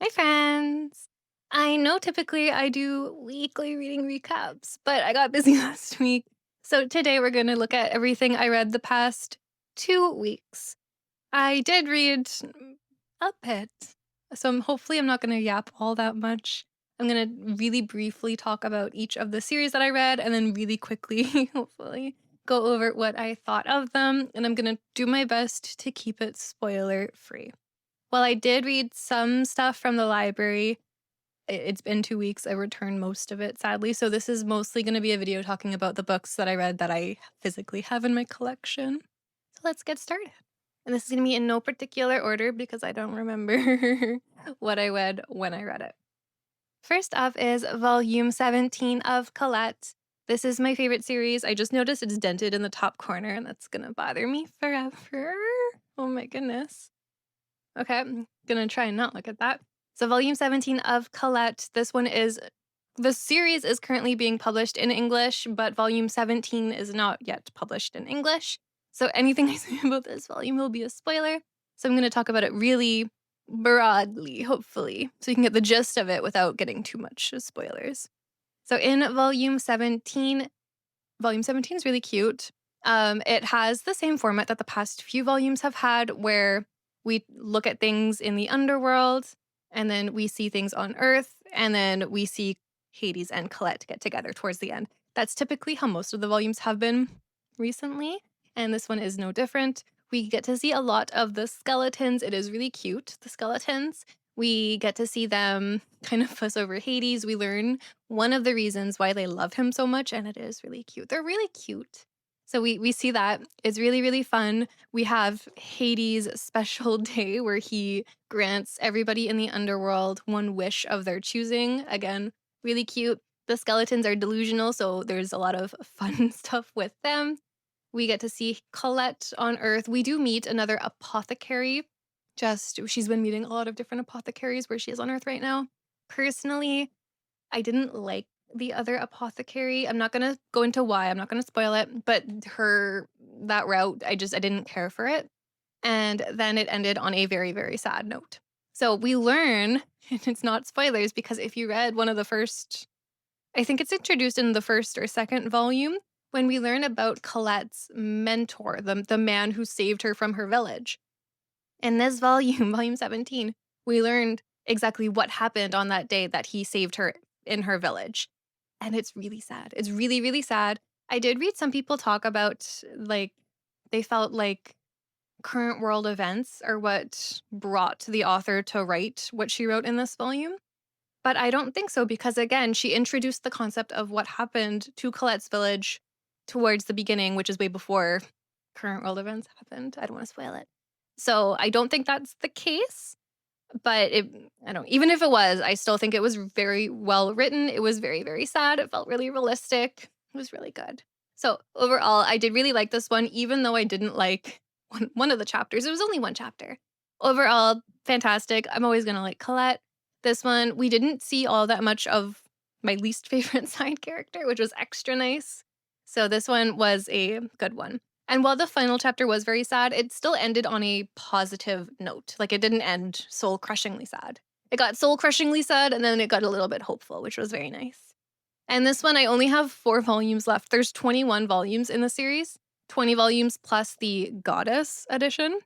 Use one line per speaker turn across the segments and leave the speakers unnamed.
Hi, friends. I know typically I do weekly reading recaps, but I got busy last week. So today we're going to look at everything I read the past 2 weeks. I did read a bit, so hopefully I'm not going to yap all that much. I'm going to really briefly talk about each of the series that I read and then really quickly, hopefully, go over what I thought of them. And I'm going to do my best to keep it spoiler free. While I did read some stuff from the library, it's been 2 weeks, I returned most of it, sadly, so this is mostly gonna be a video talking about the books that I read that I physically have in my collection. So let's get started. And this is gonna be in no particular order because I don't remember what I read when I read it. First up is volume 17 of Colette. This is my favorite series. I just noticed it's dented in the top corner, and that's gonna bother me forever. Oh my goodness. Okay, I'm gonna try and not look at that. So, volume 17 of Colette. The series is currently being published in English, but volume 17 is not yet published in English. So, anything I say about this volume will be a spoiler. So, I'm gonna talk about it really broadly, hopefully, so you can get the gist of it without getting too much spoilers. So, in volume 17 is really cute. It has the same format that the past few volumes have had, where we look at things in the underworld, and then we see things on Earth, and then we see Hades and Colette get together towards the end. That's typically how most of the volumes have been recently, and this one is no different. We get to see a lot of the skeletons. It is really cute, the skeletons. We get to see them kind of fuss over Hades. We learn one of the reasons why they love him so much, and it is really cute. They're really cute. So we see that. It's really, really fun. We have Hades' special day where he grants everybody in the underworld one wish of their choosing. Again, really cute. The skeletons are delusional, so there's a lot of fun stuff with them. We get to see Colette on Earth. We do meet another apothecary. She's been meeting a lot of different apothecaries where she is on Earth right now. Personally, I didn't like the other apothecary. I'm not gonna go into why, I'm not gonna spoil it, but that route, I didn't care for it. And then it ended on a very, very sad note. So we learn, and it's not spoilers because if you read one of the first, I think it's introduced in the first or second volume, when we learn about Colette's mentor, the man who saved her from her village. In this volume, volume 17, we learned exactly what happened on that day that he saved her in her village. And it's really sad. It's really, really sad. I did read some people talk about, like, they felt like current world events are what brought the author to write what she wrote in this volume. But I don't think so because, again, she introduced the concept of what happened to Colette's village towards the beginning, which is way before current world events happened. I don't want to spoil it. So I don't think that's the case, but I don't, even if it was, I still think it was very well written. It was very, very sad. It felt really realistic. It was really good. So overall, I did really like this one, even though I didn't like one of the chapters. It was only one chapter. Overall, fantastic. I'm always going to like Colette. This one, we didn't see all that much of my least favorite side character, which was extra nice. So this one was a good one. And while the final chapter was very sad, it still ended on a positive note. Like, it didn't end soul crushingly sad. It got soul crushingly sad, and then it got a little bit hopeful, which was very nice. And this one, I only have 4 volumes left. There's 21 volumes in the series, 20 volumes plus the Goddess edition.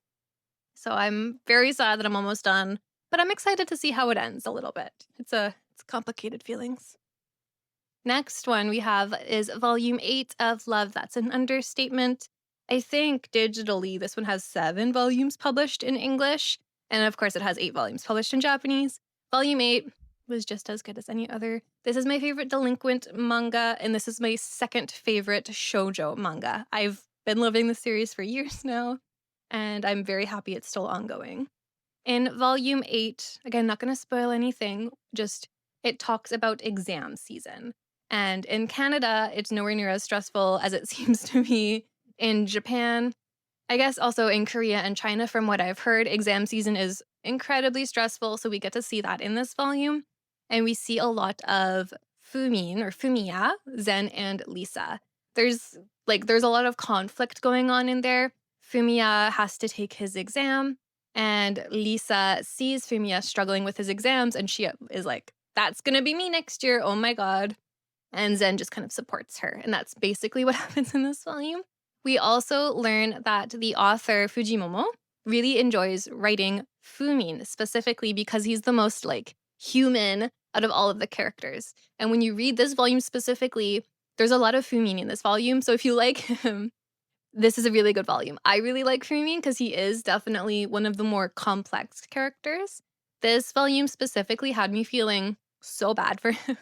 So I'm very sad that I'm almost done, but I'm excited to see how it ends a little bit. It's complicated feelings. Next one we have is volume 8 of Love That's an Understatement. I think digitally this one has 7 volumes published in English, and of course it has 8 volumes published in Japanese. Volume 8 was just as good as any other. This is my favorite delinquent manga, and this is my second favorite shoujo manga. I've been loving the series for years now, and I'm very happy it's still ongoing. In volume 8, again, not going to spoil anything, just it talks about exam season. And in Canada, it's nowhere near as stressful as it seems to be in Japan. I guess also in Korea and China, from what I've heard, exam season is incredibly stressful. So we get to see that in this volume. And we see a lot of Fumin or Fumiya, Zen, and Lisa. There's a lot of conflict going on in there. Fumiya has to take his exam, And Lisa sees Fumiya struggling with his exams, and she is like, that's gonna be me next year. Oh my God. And Zen just kind of supports her. And that's basically what happens in this volume. We also learn that the author, Fujimomo, really enjoys writing Fumin, specifically because he's the most like human out of all of the characters. And when you read this volume specifically, there's a lot of Fumin in this volume. So if you like him, this is a really good volume. I really like Fumin because he is definitely one of the more complex characters. This volume specifically had me feeling so bad for him.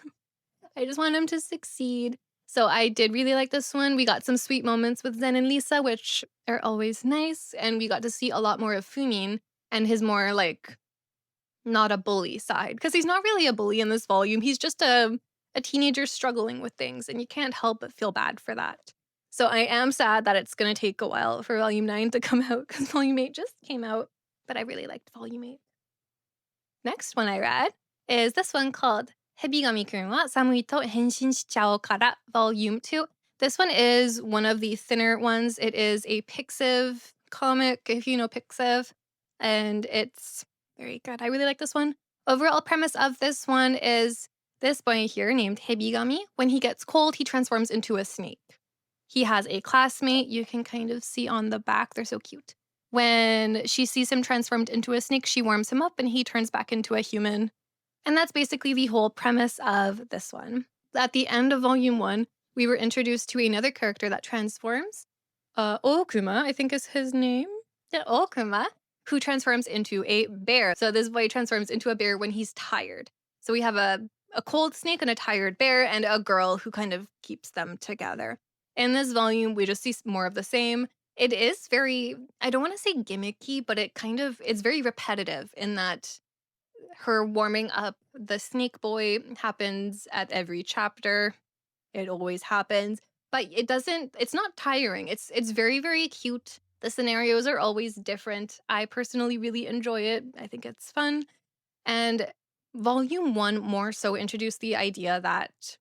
I just want him to succeed. So I did really like this one. We got some sweet moments with Zen and Lisa, which are always nice. And we got to see a lot more of Fumin and his more like not a bully side. Because he's not really a bully in this volume. He's just a teenager struggling with things, and you can't help but feel bad for that. So I am sad that it's going to take a while for Volume 9 to come out because Volume 8 just came out. But I really liked Volume 8. Next one I read is this one called Hebigami-kun wa Samui to Henshin Shichau kara Volume 2. This one is one of the thinner ones. It is a Pixiv comic, if you know Pixiv, and it's very good. I really like this one. Overall premise of this one is this boy here named Hebigami. When he gets cold, he transforms into a snake. He has a classmate you can kind of see on the back. They're so cute. When she sees him transformed into a snake, she warms him up and he turns back into a human. And that's basically the whole premise of this one. At the end of volume 1, we were introduced to another character that transforms. Okuma, I think is his name. Yeah, Okuma, who transforms into a bear. So this boy transforms into a bear when he's tired. So we have a cold snake and a tired bear and a girl who kind of keeps them together. In this volume, we just see more of the same. It is very, I don't want to say gimmicky, but it's very repetitive in that her warming up the snake boy happens at every chapter. It always happens, but it's not tiring. It's very, very cute. The scenarios are always different. I personally really enjoy it. I think it's fun. And volume 1 more so introduced the idea that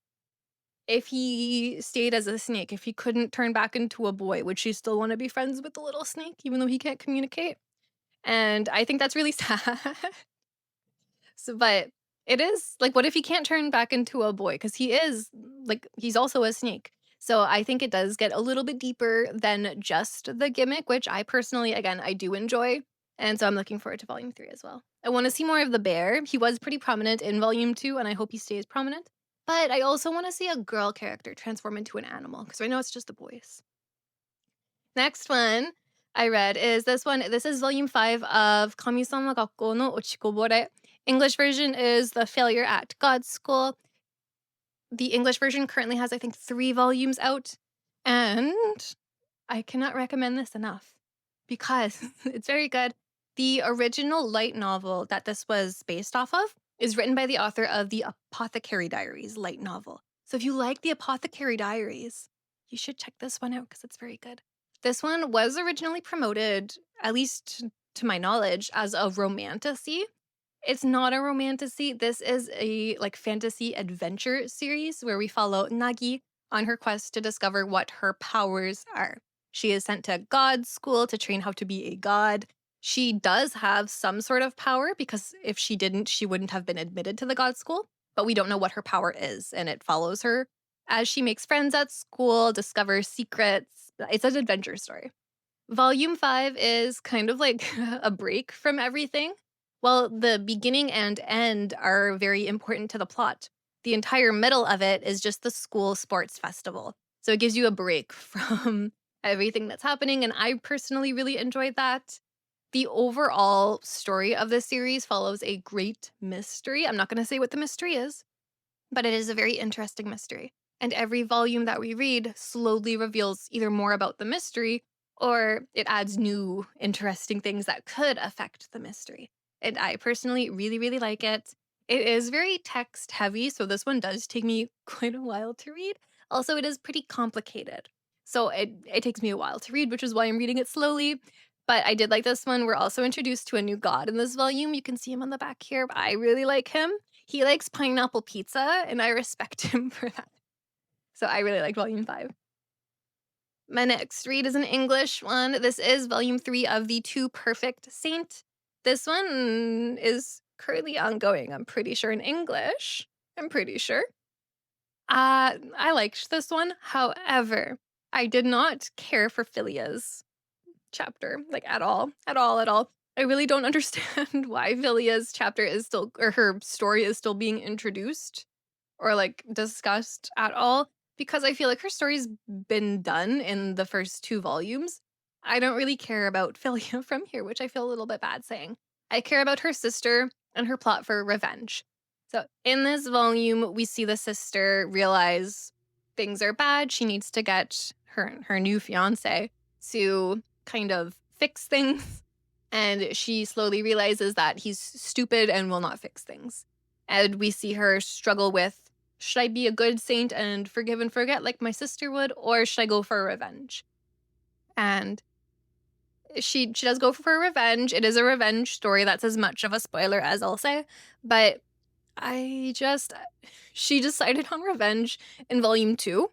if he stayed as a snake, if he couldn't turn back into a boy, would she still want to be friends with the little snake, even though he can't communicate? And I think that's really sad. So, but it is like, what if he can't turn back into a boy? Because he is like, he's also a snake. So I think it does get a little bit deeper than just the gimmick, which I personally, again, I do enjoy. And so I'm looking forward to volume 3 as well. I want to see more of the bear. He was pretty prominent in volume 2, and I hope he stays prominent. But I also want to see a girl character transform into an animal, because right now it's just the boys. Next one I read is this one. This is volume 5 of Kamisama Gakko no Ochikobore. English version is The Failure at God's School. The English version currently has, I think, 3 volumes out. And I cannot recommend this enough because it's very good. The original light novel that this was based off of is written by the author of the Apothecary Diaries light novel. So if you like the Apothecary Diaries, you should check this one out because it's very good. This one was originally promoted, at least to my knowledge, as a romantasy. It's not a romantasy. This is a like fantasy adventure series where we follow Nagi on her quest to discover what her powers are. She is sent to God's school to train how to be a god. She does have some sort of power because if she didn't, she wouldn't have been admitted to the God school. But we don't know what her power is, and it follows her as she makes friends at school, discovers secrets. It's an adventure story. Volume 5 is kind of like a break from everything. Well, the beginning and end are very important to the plot. The entire middle of it is just the school sports festival. So it gives you a break from everything that's happening, and I personally really enjoyed that. The overall story of this series follows a great mystery. I'm not going to say what the mystery is, but it is a very interesting mystery. And every volume that we read slowly reveals either more about the mystery or it adds new interesting things that could affect the mystery. And I personally really, really like it. It is very text heavy, so this one does take me quite a while to read. Also, it is pretty complicated. So it takes me a while to read, which is why I'm reading it slowly. But I did like this one. We're also introduced to a new god in this volume. You can see him on the back here. I really like him. He likes pineapple pizza, and I respect him for that. So I really like volume 5. My next read is an English one. This is volume 3 of The Too Perfect Saint. This one is currently ongoing, I'm pretty sure, in English. I'm pretty sure. I liked this one. However, I did not care for Philia's chapter, like, at all, at all, at all. I really don't understand why Philia's chapter is still, or her story is still being introduced or, like, discussed at all, because I feel like her story's been done in the first 2 volumes. I don't really care about Philia from here, which I feel a little bit bad saying. I care about her sister and her plot for revenge. So, in this volume, we see the sister realize things are bad. She needs to get her new fiance to kind of fix things, and she slowly realizes that he's stupid and will not fix things. And we see her struggle with, should I be a good saint and forgive and forget like my sister would, or should I go for revenge? And she does go for revenge. It is a revenge story. That's as much of a spoiler as I'll say. But I just she decided on revenge in volume 2.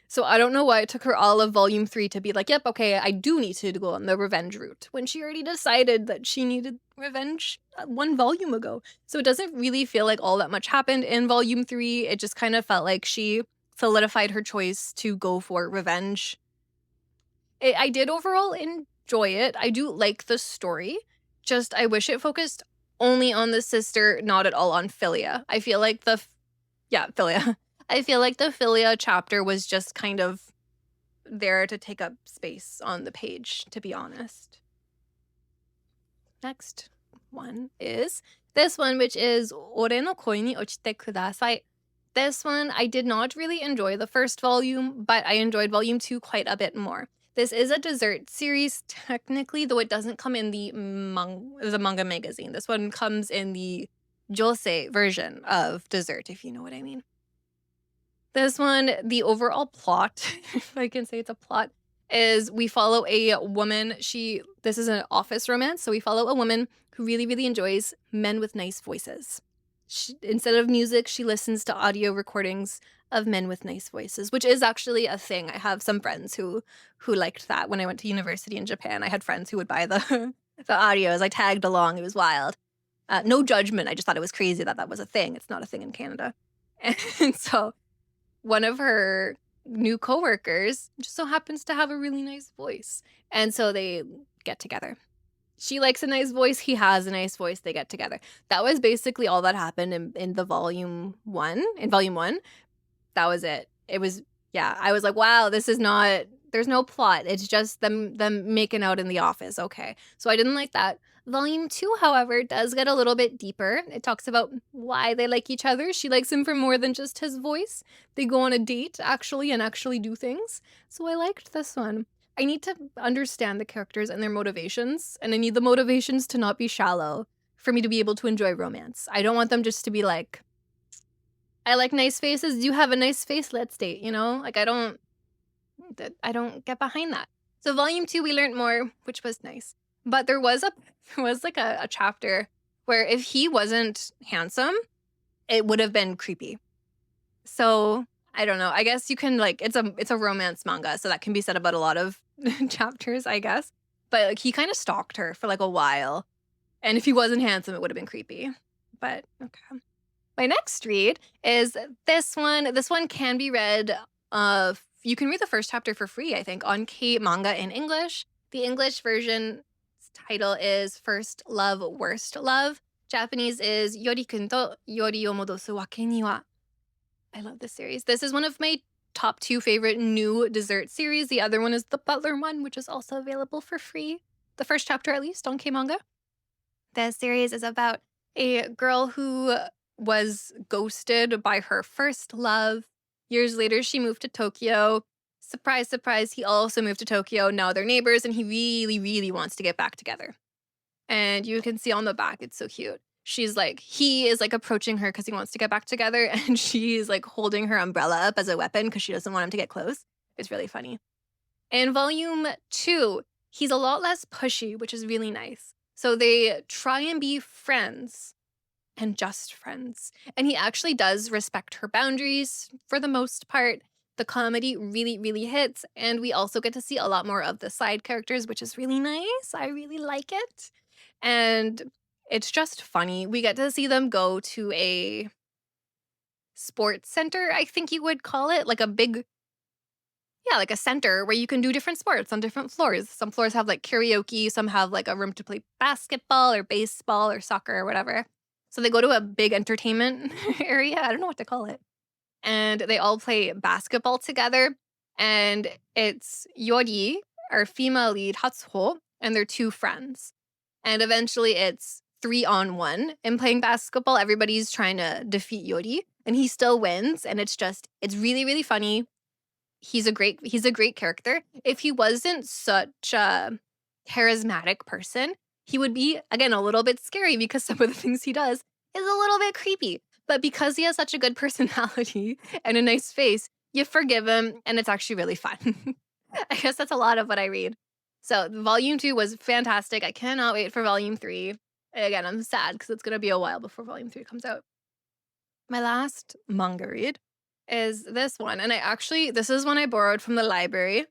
So I don't know why it took her all of volume 3 to be like, yep, okay, I do need to go on the revenge route, when she already decided that she needed revenge 1 volume ago. So it doesn't really feel like all that much happened in volume 3. It just kind of felt like she solidified her choice to go for revenge. I did overall enjoy it. I do like the story. Just I wish it focused only on the sister, not at all on Philia. I feel like Philia. I feel like the Philia chapter was just kind of there to take up space on the page, to be honest. Next one is this one, which is Ore no koi ni ochite kudasai. This one, I did not really enjoy the first volume, but I enjoyed volume 2 quite a bit more. This is a dessert series, technically, though it doesn't come in the manga magazine. This one comes in the josei version of dessert, if you know what I mean. This one, the overall plot, if I can say it's a plot, is we follow a woman. This is an office romance, so we follow a woman who really, really enjoys men with nice voices. Instead of music, she listens to audio recordings of men with nice voices, which is actually a thing. I have some friends who liked that. When I went to university in Japan, I had friends who would buy the the audios. I tagged along. It was wild. No judgment. I just thought it was crazy that was a thing. It's not a thing in Canada. And so one of her new coworkers just so happens to have a really nice voice. And so they get together. She likes a nice voice. He has a nice voice. They get together. That was basically all that happened in the volume 1. In volume 1, that was it. It was, yeah, I was like, wow, this is not, there's no plot. It's just them making out in the office. Okay. So I didn't like that. Volume 2, however, does get a little bit deeper. It talks about why they like each other. She likes him for more than just his voice. They go on a date, actually, and actually do things. So I liked this one. I need to understand the characters and their motivations, and I need the motivations to not be shallow for me to be able to enjoy romance. I don't want them just to be like, I like nice faces. You have a nice face. Let's date, you know? Like, I don't get behind that. So volume 2, we learned more, which was nice. But there was like a chapter where if he wasn't handsome, it would have been creepy. So I don't know. I guess you can, like, it's a romance manga, so that can be said about a lot of chapters, I guess. But like, he kind of stalked her for like a while, and if he wasn't handsome, it would have been creepy. But okay. My next read is this one. This one can be read. You can read the first chapter for free, I think, on K Manga in English. The English version title is First Love, Worst Love. Japanese is Yori-kun to Yori o modosu wake ni wa. I love this series. This is one of my top 2 favorite new dessert series. The other one is the Butler one, which is also available for free. The first chapter, at least, on K Manga. This series is about a girl who was ghosted by her first love. Years later, she moved to Tokyo. Surprise, surprise, he also moved to Tokyo. Now they're neighbors, and he really, really wants to get back together. And you can see on the back, it's so cute. He is like approaching her because he wants to get back together, and she's like holding her umbrella up as a weapon because she doesn't want him to get close. It's really funny. In volume 2, he's a lot less pushy, which is really nice. So they try and be friends, and just friends. And he actually does respect her boundaries for the most part. The comedy really, really hits, and we also get to see a lot more of the side characters, which is really nice. I really like it. And it's just funny. We get to see them go to a sports center, I think you would call it, like a big, yeah, like a center where you can do different sports on different floors. Some floors have like karaoke, some have like a room to play basketball or baseball or soccer or whatever. So they go to a big entertainment area. I don't know what to call it. And they all play basketball together. And it's Yori, our female lead, Hatsuho, and their two friends. And eventually it's 3-on-1. In playing basketball, everybody's trying to defeat Yori, and he still wins. And it's really, really funny. He's a great character. If he wasn't such a charismatic person, he would be, again, a little bit scary because some of the things he does is a little bit creepy. But because he has such a good personality and a nice face, you forgive him, and it's actually really fun. I guess that's a lot of what I read. So volume 2 was fantastic. I cannot wait for volume 3. Again, I'm sad because it's gonna be a while before volume 3 comes out. My last manga read is this one. And this is one I borrowed from the library.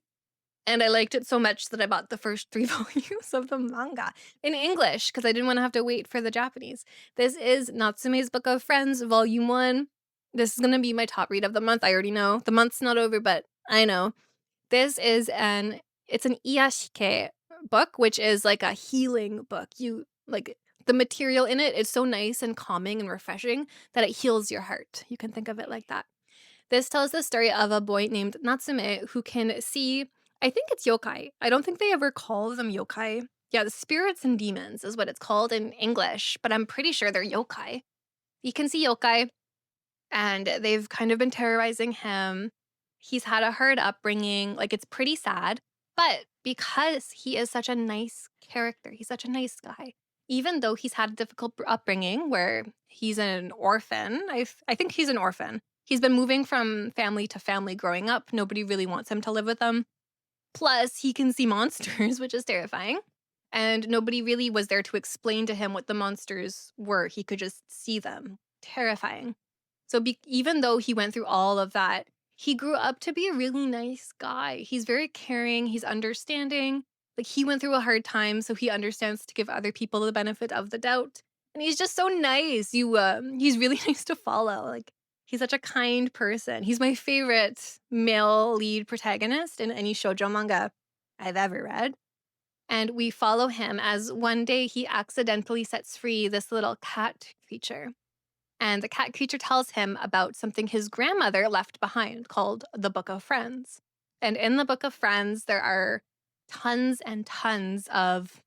And I liked it so much that I bought the first 3 volumes of the manga in English because I didn't want to have to wait for the Japanese. This is Natsume's Book of Friends, Volume 1. This is going to be my top read of the month. I already know. The month's not over, but I know. This is it's an iyashike book, which is like a healing book. The material in it is so nice and calming and refreshing that it heals your heart. You can think of it like that. This tells the story of a boy named Natsume who can see, I think it's yokai. I don't think they ever call them yokai. Yeah, the spirits and demons is what it's called in English, but I'm pretty sure they're yokai. He can see yokai, and they've kind of been terrorizing him. He's had a hard upbringing. Like, it's pretty sad. But because he is such a nice character, he's such a nice guy, even though he's had a difficult upbringing where he's an orphan, I think he's an orphan. He's been moving from family to family growing up. Nobody really wants him to live with them. Plus, he can see monsters, which is terrifying. And nobody really was there to explain to him what the monsters were. He could just see them. Terrifying. So even though he went through all of that, he grew up to be a really nice guy. He's very caring. He's understanding. Like, he went through a hard time, so he understands to give other people the benefit of the doubt. And he's just so nice. He's really nice to follow. Like, he's such a kind person. He's my favorite male lead protagonist in any shoujo manga I've ever read. And we follow him as one day he accidentally sets free this little cat creature. And the cat creature tells him about something his grandmother left behind called the Book of Friends. And in the Book of Friends, there are tons and tons of,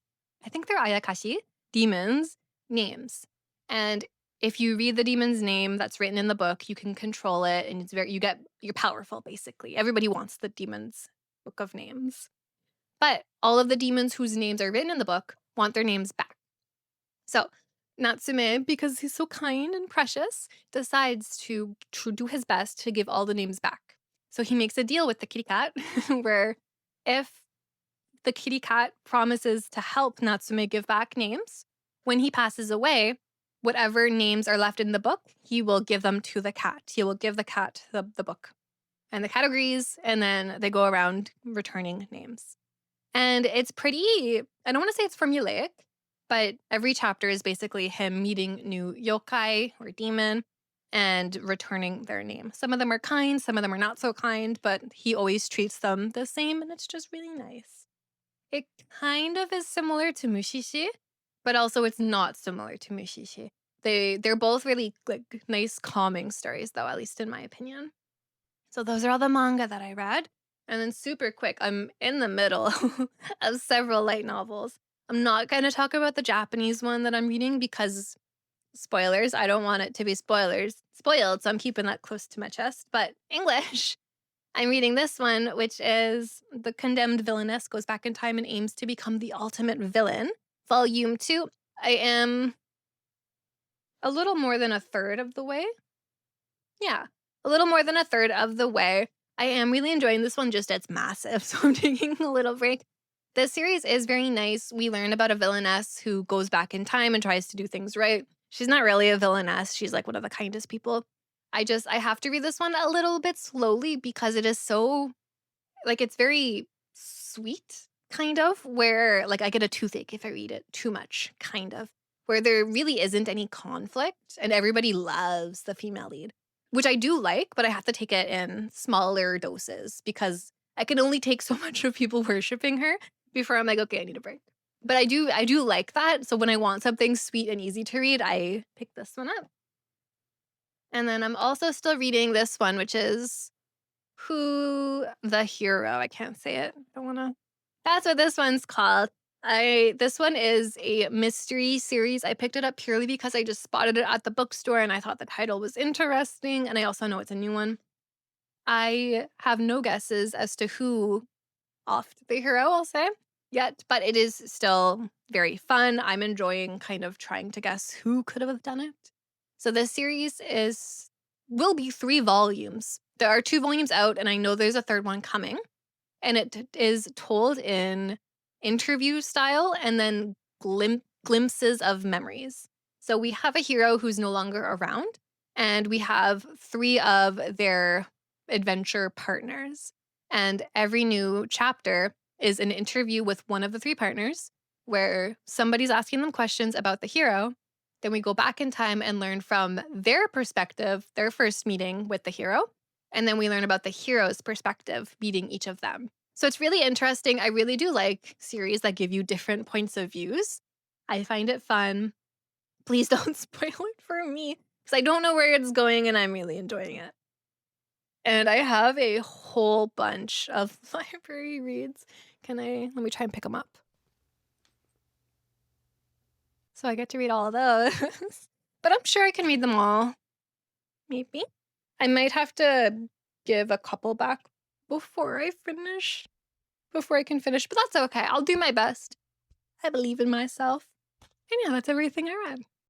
I think they're ayakashi, demons, names. And if you read the demon's name that's written in the book, you can control it, and you're powerful, basically. Everybody wants the demon's book of names. But all of the demons whose names are written in the book want their names back. So Natsume, because he's so kind and precious, decides to do his best to give all the names back. So he makes a deal with the kitty cat where if the kitty cat promises to help Natsume give back names, when he passes away, whatever names are left in the book, he will give them to the cat. He will give the cat the book. And the cat agrees, and then they go around returning names. And it's pretty, I don't want to say it's formulaic, but every chapter is basically him meeting new yokai or demon and returning their name. Some of them are kind, some of them are not so kind, but he always treats them the same, and it's just really nice. It kind of is similar to Mushishi, but also it's not similar to Mushishi. They're both really like nice, calming stories, though, at least in my opinion. So those are all the manga that I read. And then super quick, I'm in the middle of several light novels. I'm not going to talk about the Japanese one that I'm reading because spoilers, I don't want it to be spoiled, so I'm keeping that close to my chest. But English, I'm reading this one, which is The Condemned Villainess Goes Back in Time and Aims to Become the Ultimate Villain, Volume 2. I am a little more than a third of the way. Yeah, a little more than a third of the way. I am really enjoying this one, just it's massive, so I'm taking a little break. This series is very nice. We learn about a villainess who goes back in time and tries to do things right. She's not really a villainess. She's like one of the kindest people. I have to read this one a little bit slowly because it is so, like, it's very sweet. kind of, where like I get a toothache if I read it too much, kind of, where there really isn't any conflict and everybody loves the female lead, which I do like, but I have to take it in smaller doses because I can only take so much of people worshiping her before I'm like, okay, I need a break. But I do like that. So when I want something sweet and easy to read, I pick this one up. And then I'm also still reading this one, which is Who the Hero. I can't say it. I don't wanna. That's what this one's called. This one is a mystery series. I picked it up purely because I just spotted it at the bookstore and I thought the title was interesting. And I also know it's a new one. I have no guesses as to who offed the hero, I'll say, yet, but it is still very fun. I'm enjoying kind of trying to guess who could have done it. So this series will be 3 volumes. There are 2 volumes out, and I know there's a 3rd one coming. And it is told in interview style and then glimpses of memories. So we have a hero who's no longer around, and we have 3 of their adventure partners. And every new chapter is an interview with one of the 3 partners where somebody's asking them questions about the hero. Then we go back in time and learn from their perspective, their first meeting with the hero. And then we learn about the hero's perspective, meeting each of them. So it's really interesting. I really do like series that give you different points of views. I find it fun. Please don't spoil it for me because I don't know where it's going and I'm really enjoying it. And I have a whole bunch of library reads. Let me try and pick them up. So I get to read all of those. But I'm sure I can read them all. Maybe. I might have to give a couple back before I can finish, but that's okay. I'll do my best. I believe in myself. And yeah, that's everything I read.